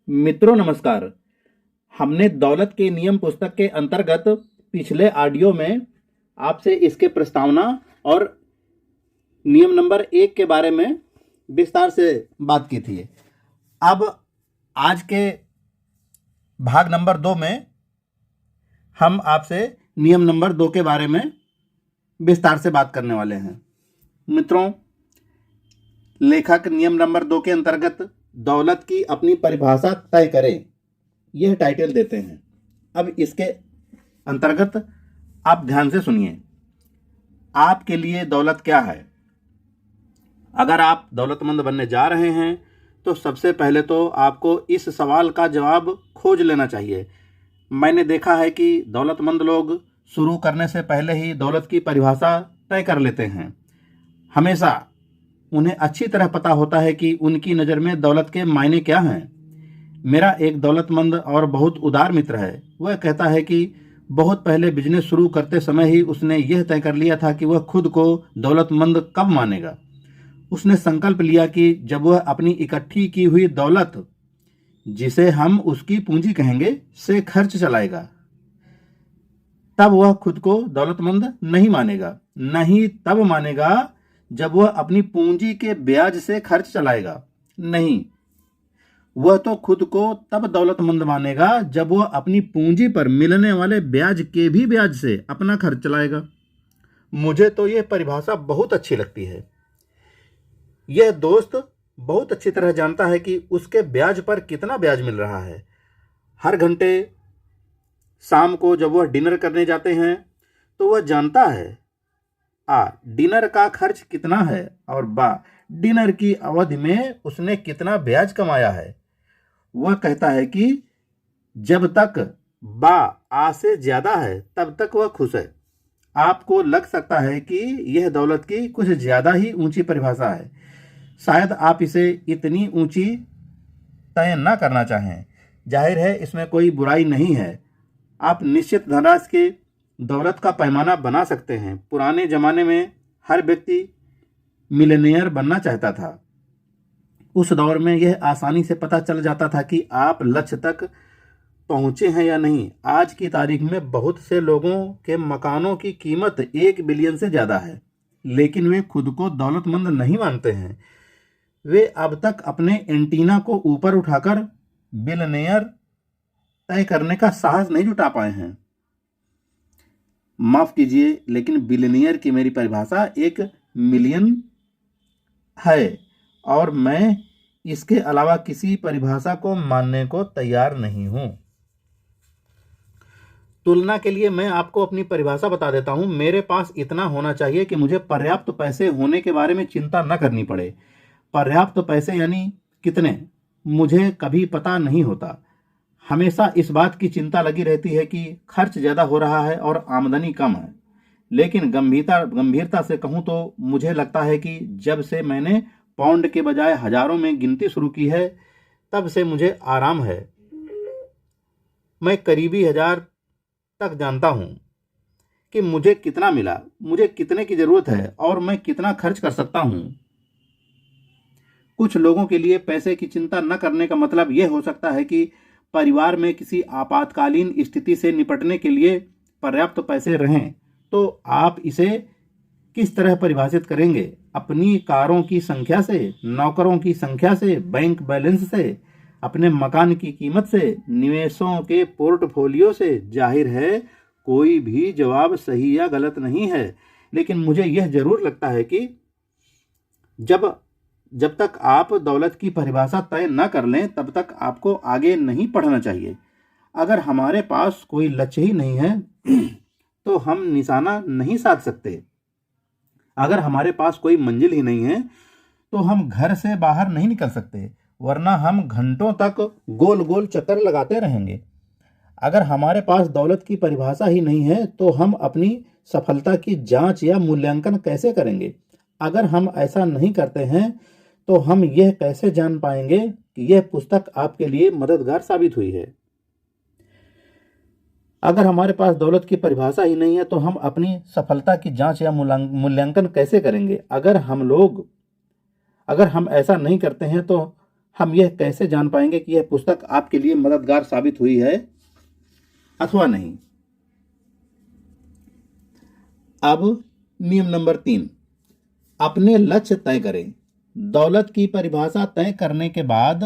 मित्रों नमस्कार। हमने दौलत के नियम पुस्तक के अंतर्गत पिछले ऑडियो में आपसे इसके प्रस्तावना और नियम नंबर 1 के बारे में विस्तार से बात की थी। अब आज के भाग नंबर 2 में हम आपसे नियम नंबर 2 के बारे में विस्तार से बात करने वाले हैं। मित्रों, लेखक नियम नंबर 2 के अंतर्गत दौलत की अपनी परिभाषा तय करें, यह टाइटल देते हैं। अब इसके अंतर्गत आप ध्यान से सुनिए। आपके लिए दौलत क्या है? अगर आप दौलतमंद बनने जा रहे हैं तो सबसे पहले तो आपको इस सवाल का जवाब खोज लेना चाहिए। मैंने देखा है कि दौलतमंद लोग शुरू करने से पहले ही दौलत की परिभाषा तय कर लेते हैं। हमेशा उन्हें अच्छी तरह पता होता है कि उनकी नज़र में दौलत के मायने क्या हैं। मेरा एक दौलतमंद और बहुत उदार मित्र है। वह कहता है कि बहुत पहले बिजनेस शुरू करते समय ही उसने यह तय कर लिया था कि वह खुद को दौलतमंद कब मानेगा। उसने संकल्प लिया कि जब वह अपनी इकट्ठी की हुई दौलत, जिसे हम उसकी पूंजी कहेंगे, से खर्च चलाएगा, तब वह खुद को दौलतमंद नहीं मानेगा। नहीं तब मानेगा जब वह अपनी पूंजी के ब्याज से खर्च चलाएगा। नहीं, वह तो खुद को तब दौलतमंद मानेगा जब वह अपनी पूंजी पर मिलने वाले ब्याज के भी ब्याज से अपना खर्च चलाएगा। मुझे तो यह परिभाषा बहुत अच्छी लगती है। यह दोस्त बहुत अच्छी तरह जानता है कि उसके ब्याज पर कितना ब्याज मिल रहा है। हर घंटे शाम को जब वह डिनर करने जाते हैं तो वह जानता है डिनर का खर्च कितना है और डिनर की अवधि में उसने कितना ब्याज कमाया है। वह कहता है कि जब तक से ज्यादा है तब तक वह खुश है। आपको लग सकता है कि यह दौलत की कुछ ज्यादा ही ऊंची परिभाषा है। शायद आप इसे इतनी ऊंची तय न करना चाहें। जाहिर है इसमें कोई बुराई नहीं है। आप निश्चित धनराशि के दौलत का पैमाना बना सकते हैं। पुराने जमाने में हर व्यक्ति मिलियनेयर बनना चाहता था। उस दौर में यह आसानी से पता चल जाता था कि आप लक्ष्य तक पहुंचे हैं या नहीं। आज की तारीख में बहुत से लोगों के मकानों की कीमत 1 बिलियन से ज़्यादा है, लेकिन वे खुद को दौलतमंद नहीं मानते हैं। वे अब तक अपने एंटीना को ऊपर उठाकर बिलियनेयर तय करने का साहस नहीं जुटा पाए हैं। माफ कीजिए, लेकिन बिलियनियर की मेरी परिभाषा 1 मिलियन है और मैं इसके अलावा किसी परिभाषा को मानने को तैयार नहीं हूं। तुलना के लिए मैं आपको अपनी परिभाषा बता देता हूं। मेरे पास इतना होना चाहिए कि मुझे पर्याप्त पैसे होने के बारे में चिंता न करनी पड़े। पर्याप्त पैसे यानी कितने, मुझे कभी पता नहीं होता। हमेशा इस बात की चिंता लगी रहती है कि खर्च ज़्यादा हो रहा है और आमदनी कम है। लेकिन गंभीरता से कहूँ तो मुझे लगता है कि जब से मैंने पाउंड के बजाय हजारों में गिनती शुरू की है, तब से मुझे आराम है। मैं करीबी 1000 तक जानता हूँ कि मुझे कितना मिला, मुझे कितने की ज़रूरत है और मैं कितना खर्च कर सकता हूँ। कुछ लोगों के लिए पैसे की चिंता न करने का मतलब यह हो सकता है कि परिवार में किसी आपातकालीन स्थिति से निपटने के लिए पर्याप्त पैसे रहें। तो आप इसे किस तरह परिभाषित करेंगे? अपनी कारों की संख्या से, नौकरों की संख्या से, बैंक बैलेंस से, अपने मकान की कीमत से, निवेशों के पोर्टफोलियो से? जाहिर है कोई भी जवाब सही या गलत नहीं है, लेकिन मुझे यह जरूर लगता है कि जब तक आप दौलत की परिभाषा तय न कर लें तब तक आपको आगे नहीं बढ़ना चाहिए। अगर हमारे पास कोई लक्ष्य ही नहीं है तो हम निशाना नहीं साध सकते। अगर हमारे पास कोई मंजिल ही नहीं है तो हम घर से बाहर नहीं निकल सकते, वरना हम घंटों तक गोल गोल चक्कर लगाते रहेंगे। अगर हमारे पास दौलत की परिभाषा ही नहीं है तो हम अपनी सफलता की जांच या मूल्यांकन कैसे करेंगे? अगर हम ऐसा नहीं करते हैं तो हम यह कैसे जान पाएंगे कि यह पुस्तक आपके लिए मददगार साबित हुई है? अगर हमारे पास दौलत की परिभाषा ही नहीं है तो हम अपनी सफलता की जांच या मूल्यांकन कैसे करेंगे? अगर हम ऐसा नहीं करते हैं तो हम यह कैसे जान पाएंगे कि यह पुस्तक आपके लिए मददगार साबित हुई है अथवा नहीं? अब नियम नंबर 3, अपने लक्ष्य तय करें। दौलत की परिभाषा तय करने के बाद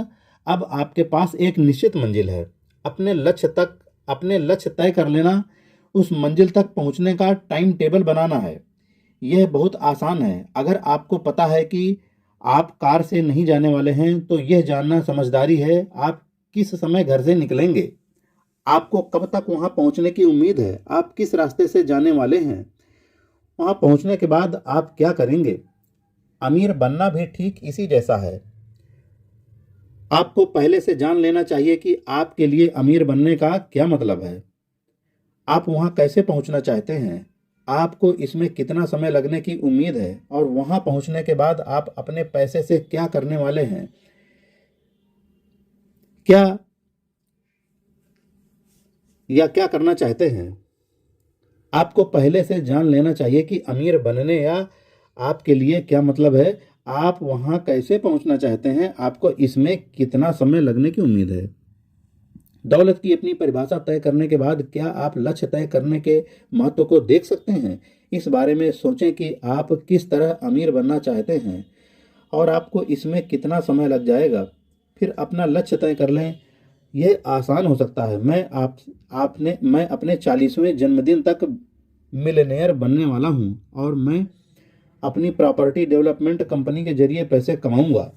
अब आपके पास एक निश्चित मंजिल है। अपने लक्ष्य तय कर लेना, उस मंजिल तक पहुंचने का टाइम टेबल बनाना है। यह बहुत आसान है। अगर आपको पता है कि आप कार से नहीं जाने वाले हैं तो यह जानना समझदारी है। आप किस समय घर से निकलेंगे, आपको कब तक वहां पहुंचने की उम्मीद है, आप किस रास्ते से जाने वाले हैं, वहां पहुंचने के बाद आप क्या करेंगे। अमीर बनना भी ठीक इसी जैसा है। आपको पहले से जान लेना चाहिए कि आपके लिए अमीर बनने का क्या मतलब है, आप वहां कैसे पहुंचना चाहते हैं, आपको इसमें कितना समय लगने की उम्मीद है, और वहां पहुंचने के बाद आप अपने पैसे से क्या करने वाले हैं। क्या करना चाहते हैं। आपको पहले से जान लेना चाहिए कि अमीर बनने या आपके लिए क्या मतलब है, आप वहां कैसे पहुंचना चाहते हैं, आपको इसमें कितना समय लगने की उम्मीद है। दौलत की अपनी परिभाषा तय करने के बाद क्या आप लक्ष्य तय करने के महत्व को देख सकते हैं? इस बारे में सोचें कि आप किस तरह अमीर बनना चाहते हैं और आपको इसमें कितना समय लग जाएगा। फिर अपना लक्ष्य तय कर लें। यह आसान हो सकता है। मैं अपने 40वें जन्मदिन तक मिलियनेयर बनने वाला हूं और मैं अपनी प्रॉपर्टी डेवलपमेंट कंपनी के जरिए पैसे कमाऊंगा।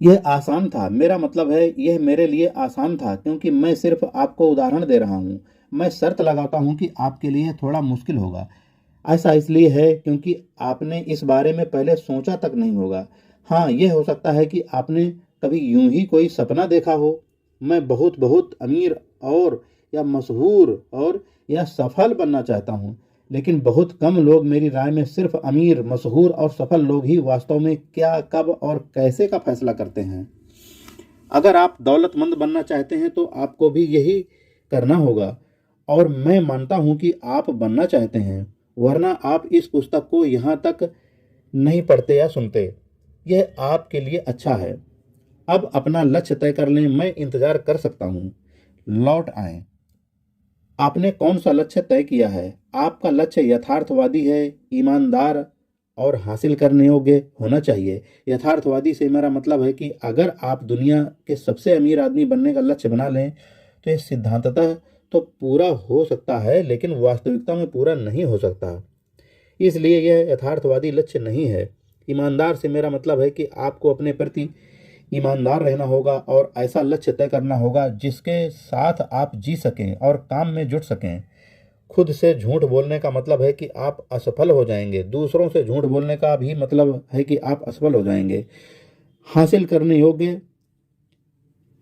यह आसान था, मेरा मतलब है यह मेरे लिए आसान था क्योंकि मैं सिर्फ आपको उदाहरण दे रहा हूं। मैं शर्त लगाता हूं कि आपके लिए थोड़ा मुश्किल होगा। ऐसा इसलिए है क्योंकि आपने इस बारे में पहले सोचा तक नहीं होगा। हाँ, यह हो सकता है कि आपने कभी यूं ही कोई सपना देखा हो, मैं बहुत बहुत अमीर और या मशहूर और या सफल बनना चाहता हूँ। लेकिन बहुत कम लोग, मेरी राय में सिर्फ अमीर, मशहूर और सफल लोग ही वास्तव में क्या, कब और कैसे का फैसला करते हैं। अगर आप दौलतमंद बनना चाहते हैं तो आपको भी यही करना होगा, और मैं मानता हूं कि आप बनना चाहते हैं, वरना आप इस पुस्तक को यहां तक नहीं पढ़ते या सुनते। यह आपके लिए अच्छा है। अब अपना लक्ष्य तय कर लें, मैं इंतजार कर सकता हूं। लौट आएं। आपने कौन सा लक्ष्य तय किया है? आपका लक्ष्य यथार्थवादी है, ईमानदार और हासिल करने योग्य होना चाहिए। यथार्थवादी से मेरा मतलब है कि अगर आप दुनिया के सबसे अमीर आदमी बनने का लक्ष्य बना लें तो यह सिद्धांततः तो पूरा हो सकता है, लेकिन वास्तविकता में पूरा नहीं हो सकता। इसलिए यह यथार्थवादी लक्ष्य नहीं है। ईमानदार से मेरा मतलब है कि आपको अपने प्रति ईमानदार रहना होगा और ऐसा लक्ष्य तय करना होगा जिसके साथ आप जी सकें और काम में जुट सकें। खुद से झूठ बोलने का मतलब है कि आप असफल हो जाएंगे। दूसरों से झूठ बोलने का भी मतलब है कि आप असफल हो जाएंगे। हासिल करने योग्य,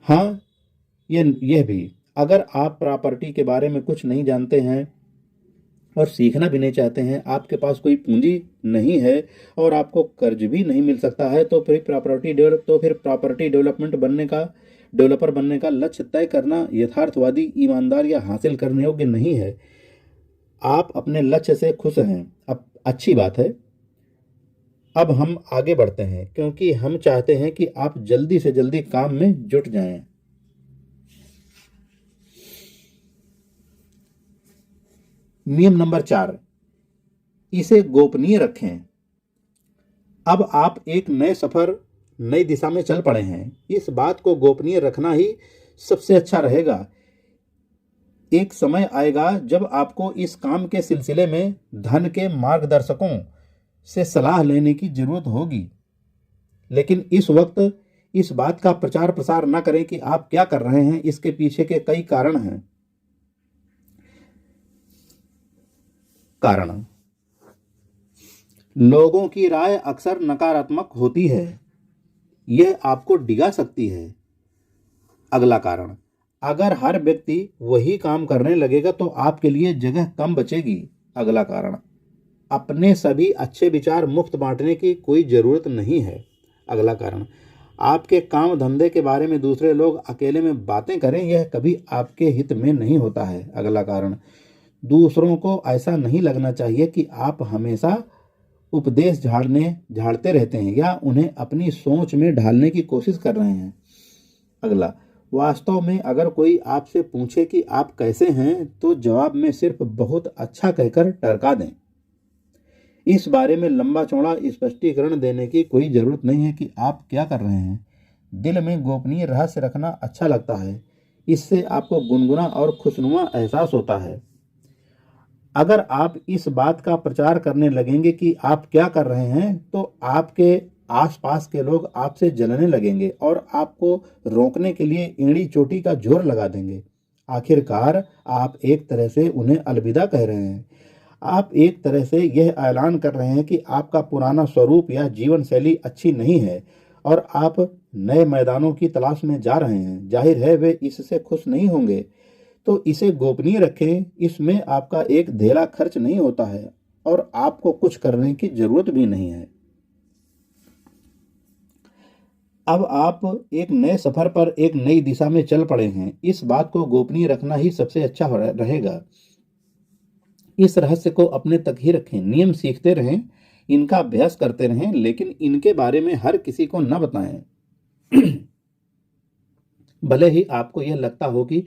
हाँ, यह भी। अगर आप प्रॉपर्टी के बारे में कुछ नहीं जानते हैं और सीखना भी नहीं चाहते हैं, आपके पास कोई पूंजी नहीं है और आपको कर्ज भी नहीं मिल सकता है, तो फिर प्रॉपर्टी डेवलपर बनने का लक्ष्य तय करना यथार्थवादी, ईमानदार या हासिल करने योग्य नहीं है। आप अपने लक्ष्य से खुश हैं, अब अच्छी बात है। अब हम आगे बढ़ते हैं क्योंकि हम चाहते हैं कि आप जल्दी से जल्दी काम में जुट जाएं। नियम नंबर 4, इसे गोपनीय रखें। अब आप एक नए सफर, नई दिशा में चल पड़े हैं। इस बात को गोपनीय रखना ही सबसे अच्छा रहेगा। एक समय आएगा जब आपको इस काम के सिलसिले में धन के मार्गदर्शकों से सलाह लेने की जरूरत होगी, लेकिन इस वक्त इस बात का प्रचार प्रसार न करें कि आप क्या कर रहे हैं। इसके पीछे के कई कारण हैं। लोगों की राय अक्सर नकारात्मक होती है, यह आपको डिगा सकती है। अगला कारण, अगर हर व्यक्ति वही काम करने लगेगा तो आपके लिए जगह कम बचेगी। अगला कारण, अपने सभी अच्छे विचार मुफ्त बांटने की कोई जरूरत नहीं है। अगला कारण, आपके काम धंधे के बारे में दूसरे लोग अकेले में बातें करें, यह कभी आपके हित में नहीं होता है। अगला कारण, दूसरों को ऐसा नहीं लगना चाहिए कि आप हमेशा उपदेश झाड़ते रहते हैं या उन्हें अपनी सोच में ढालने की कोशिश कर रहे हैं। अगला, वास्तव में अगर कोई आपसे पूछे कि आप कैसे हैं तो जवाब में सिर्फ बहुत अच्छा कहकर टरका दें। इस बारे में लंबा चौड़ा स्पष्टीकरण देने की कोई जरूरत नहीं है कि आप क्या कर रहे हैं। दिल में गोपनीय रहस्य रखना अच्छा लगता है, इससे आपको गुनगुना और खुशनुमा एहसास होता है। अगर आप इस बात का प्रचार करने लगेंगे कि आप क्या कर रहे हैं तो आपके आसपास के लोग आपसे जलने लगेंगे और आपको रोकने के लिए एड़ी चोटी का जोर लगा देंगे। आखिरकार आप एक तरह से उन्हें अलविदा कह रहे हैं। आप एक तरह से यह ऐलान कर रहे हैं कि आपका पुराना स्वरूप या जीवन शैली अच्छी नहीं है और आप नए मैदानों की तलाश में जा रहे हैं। जाहिर है वे इससे खुश नहीं होंगे, तो इसे गोपनीय रखें। इसमें आपका एक धेला खर्च नहीं होता है और आपको कुछ करने की जरूरत भी नहीं है। अब आप एक नए सफर पर एक नई दिशा में चल पड़े हैं। इस बात को गोपनीय रखना ही सबसे अच्छा रहेगा। इस रहस्य को अपने तक ही रखें। नियम सीखते रहें, इनका अभ्यास करते रहें, लेकिन इनके बारे में हर किसी को न बताएं। भले ही आपको यह लगता हो कि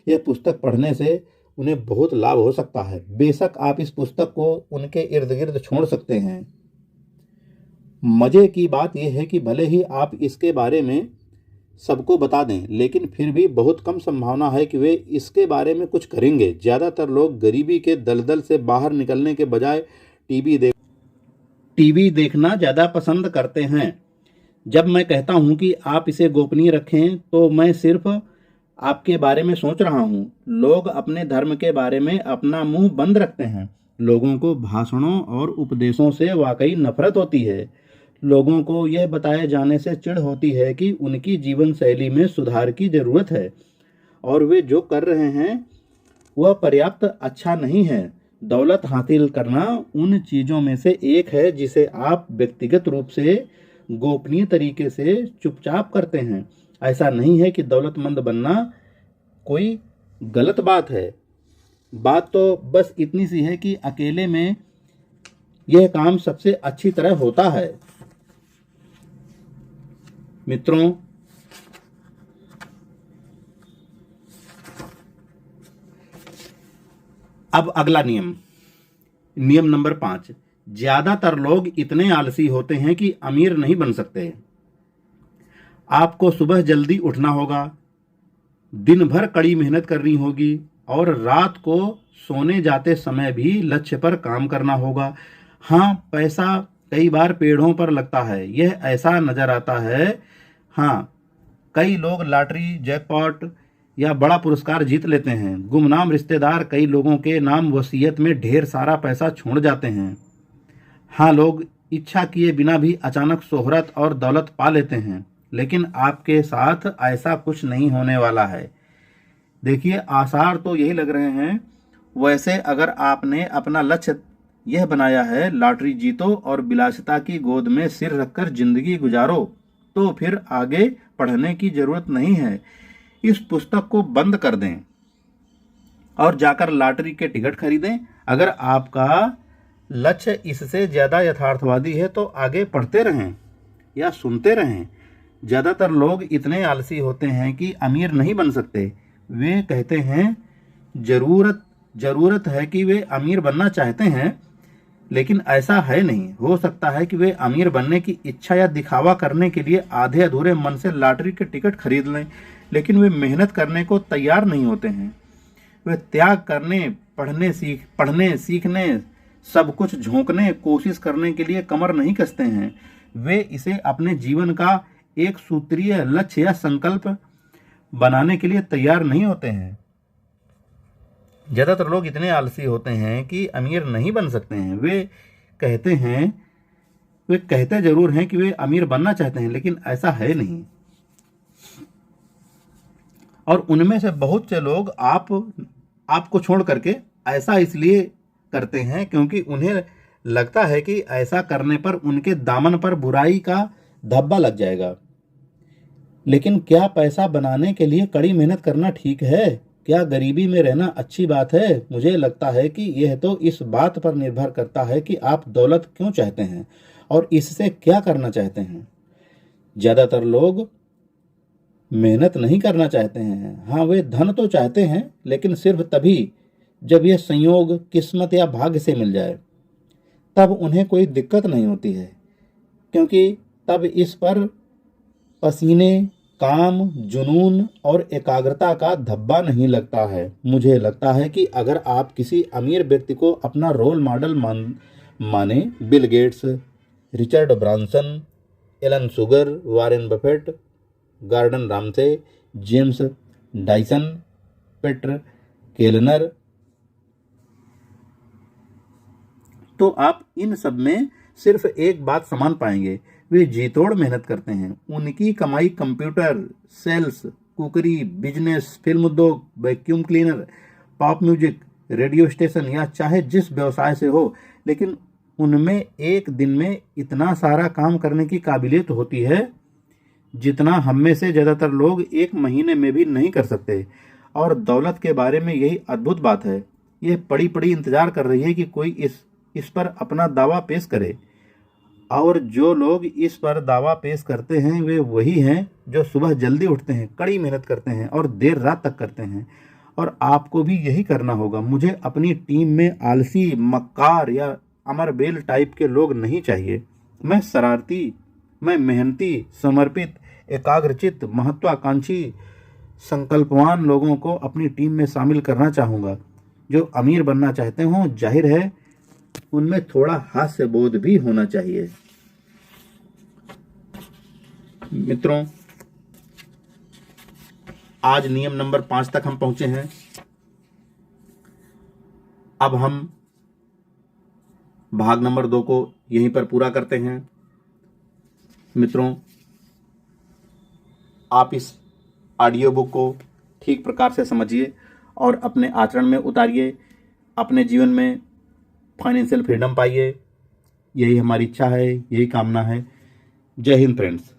यह पुस्तक पढ़ने से उन्हें बहुत लाभ हो सकता है। बेशक आप इस पुस्तक को उनके इर्द गिर्द छोड़ सकते हैं। मजे की बात यह है कि भले ही आप इसके बारे में सबको बता दें, लेकिन फिर भी बहुत कम संभावना है कि वे इसके बारे में कुछ करेंगे। ज़्यादातर लोग गरीबी के दलदल से बाहर निकलने के बजाय टीवी देखना ज़्यादा पसंद करते हैं। जब मैं कहता हूं कि आप इसे गोपनीय रखें तो मैं सिर्फ आपके बारे में सोच रहा हूं। लोग अपने धर्म के बारे में अपना मुंह बंद रखते हैं। लोगों को भाषणों और उपदेशों से वाकई नफरत होती है। लोगों को यह बताए जाने से चिढ़ होती है कि उनकी जीवन शैली में सुधार की जरूरत है और वे जो कर रहे हैं वह पर्याप्त अच्छा नहीं है। दौलत हासिल करना उन चीज़ों में से एक है जिसे आप व्यक्तिगत रूप से गोपनीय तरीके से चुपचाप करते हैं। ऐसा नहीं है कि दौलतमंद बनना कोई गलत बात है। बात तो बस इतनी सी है कि अकेले में यह काम सबसे अच्छी तरह होता है। मित्रों, अब अगला नियम नंबर 5। ज्यादातर लोग इतने आलसी होते हैं कि अमीर नहीं बन सकते। आपको सुबह जल्दी उठना होगा, दिन भर कड़ी मेहनत करनी होगी और रात को सोने जाते समय भी लक्ष्य पर काम करना होगा। हाँ, पैसा कई बार पेड़ों पर लगता है, यह ऐसा नजर आता है। हाँ, कई लोग लॉटरी, जैकपॉट या बड़ा पुरस्कार जीत लेते हैं। गुमनाम रिश्तेदार कई लोगों के नाम वसीयत में ढेर सारा पैसा छोड़ जाते हैं। हाँ, लोग इच्छा किए बिना भी अचानक शोहरत और दौलत पा लेते हैं, लेकिन आपके साथ ऐसा कुछ नहीं होने वाला है। देखिए, आसार तो यही लग रहे हैं। वैसे अगर आपने अपना लक्ष्य यह बनाया है लॉटरी जीतो और विलासिता की गोद में सिर रखकर जिंदगी गुजारो, तो फिर आगे पढ़ने की जरूरत नहीं है। इस पुस्तक को बंद कर दें और जाकर लॉटरी के टिकट खरीदें। अगर आपका लक्ष्य इससे ज़्यादा यथार्थवादी है तो आगे पढ़ते रहें या सुनते रहें। ज़्यादातर लोग इतने आलसी होते हैं कि अमीर नहीं बन सकते। वे कहते हैं जरूरत है कि वे अमीर बनना चाहते हैं, लेकिन ऐसा है नहीं। हो सकता है कि वे अमीर बनने की इच्छा या दिखावा करने के लिए आधे अधूरे मन से लॉटरी के टिकट खरीद लें, लेकिन वे मेहनत करने को तैयार नहीं होते हैं। वे त्याग करने, पढ़ने सीखने, सब कुछ झोंकने, कोशिश करने के लिए कमर नहीं कसते हैं। वे इसे अपने जीवन का एक सूत्रीय लक्ष्य या संकल्प बनाने के लिए तैयार नहीं होते हैं। ज़्यादातर लोग इतने आलसी होते हैं कि अमीर नहीं बन सकते हैं। वे कहते जरूर हैं कि वे अमीर बनना चाहते हैं, लेकिन ऐसा है नहीं। और उनमें से बहुत से लोग आपको छोड़ करके ऐसा इसलिए करते हैं क्योंकि उन्हें लगता है कि ऐसा करने पर उनके दामन पर बुराई का धब्बा लग जाएगा। लेकिन क्या पैसा बनाने के लिए कड़ी मेहनत करना ठीक है? क्या गरीबी में रहना अच्छी बात है? मुझे लगता है कि यह तो इस बात पर निर्भर करता है कि आप दौलत क्यों चाहते हैं और इससे क्या करना चाहते हैं। ज़्यादातर लोग मेहनत नहीं करना चाहते हैं। हाँ, वे धन तो चाहते हैं, लेकिन सिर्फ तभी जब यह संयोग, किस्मत या भाग्य से मिल जाए। तब उन्हें कोई दिक्कत नहीं होती है, क्योंकि तब इस पर पसीने, काम, जुनून और एकाग्रता का धब्बा नहीं लगता है। मुझे लगता है कि अगर आप किसी अमीर व्यक्ति को अपना रोल मॉडल माने, Bill Gates, Richard Branson, Alan Sugar, Warren Buffett, Gordon Ramsay, James Dyson, Peter Kellner, तो आप इन सब में सिर्फ एक बात समान पाएंगे, वे जी तोड़ मेहनत करते हैं। उनकी कमाई कंप्यूटर, सेल्स, कुकरी, बिजनेस, फिल्म उद्योग, vacuum cleaner, pop music, radio station या चाहे जिस व्यवसाय से हो, लेकिन उनमें एक दिन में इतना सारा काम करने की काबिलियत होती है जितना हम में से ज़्यादातर लोग एक महीने में भी नहीं कर सकते। और दौलत के बारे में यही अद्भुत बात है, यह पड़ी पड़ी इंतजार कर रही है कि कोई इस पर अपना दावा पेश करे। और जो लोग इस पर दावा पेश करते हैं वे वही हैं जो सुबह जल्दी उठते हैं, कड़ी मेहनत करते हैं और देर रात तक करते हैं। और आपको भी यही करना होगा। मुझे अपनी टीम में आलसी, मक्कार या अमरबेल टाइप के लोग नहीं चाहिए। मैं शरारती, मैं मेहनती, समर्पित, एकाग्रचित्त, महत्वाकांक्षी, संकल्पवान लोगों को अपनी टीम में शामिल करना चाहूँगा। जो अमीर बनना चाहते हों, जाहिर है उनमें थोड़ा हास्य बोध भी होना चाहिए। मित्रों, आज नियम नंबर 5 तक हम पहुंचे हैं। अब हम भाग नंबर 2 को यहीं पर पूरा करते हैं। मित्रों, आप इस ऑडियो बुक को ठीक प्रकार से समझिए और अपने आचरण में उतारिए, अपने जीवन में फाइनेंशियल फ्रीडम पाइए। यही हमारी इच्छा है, यही कामना है। जय हिंद फ्रेंड्स।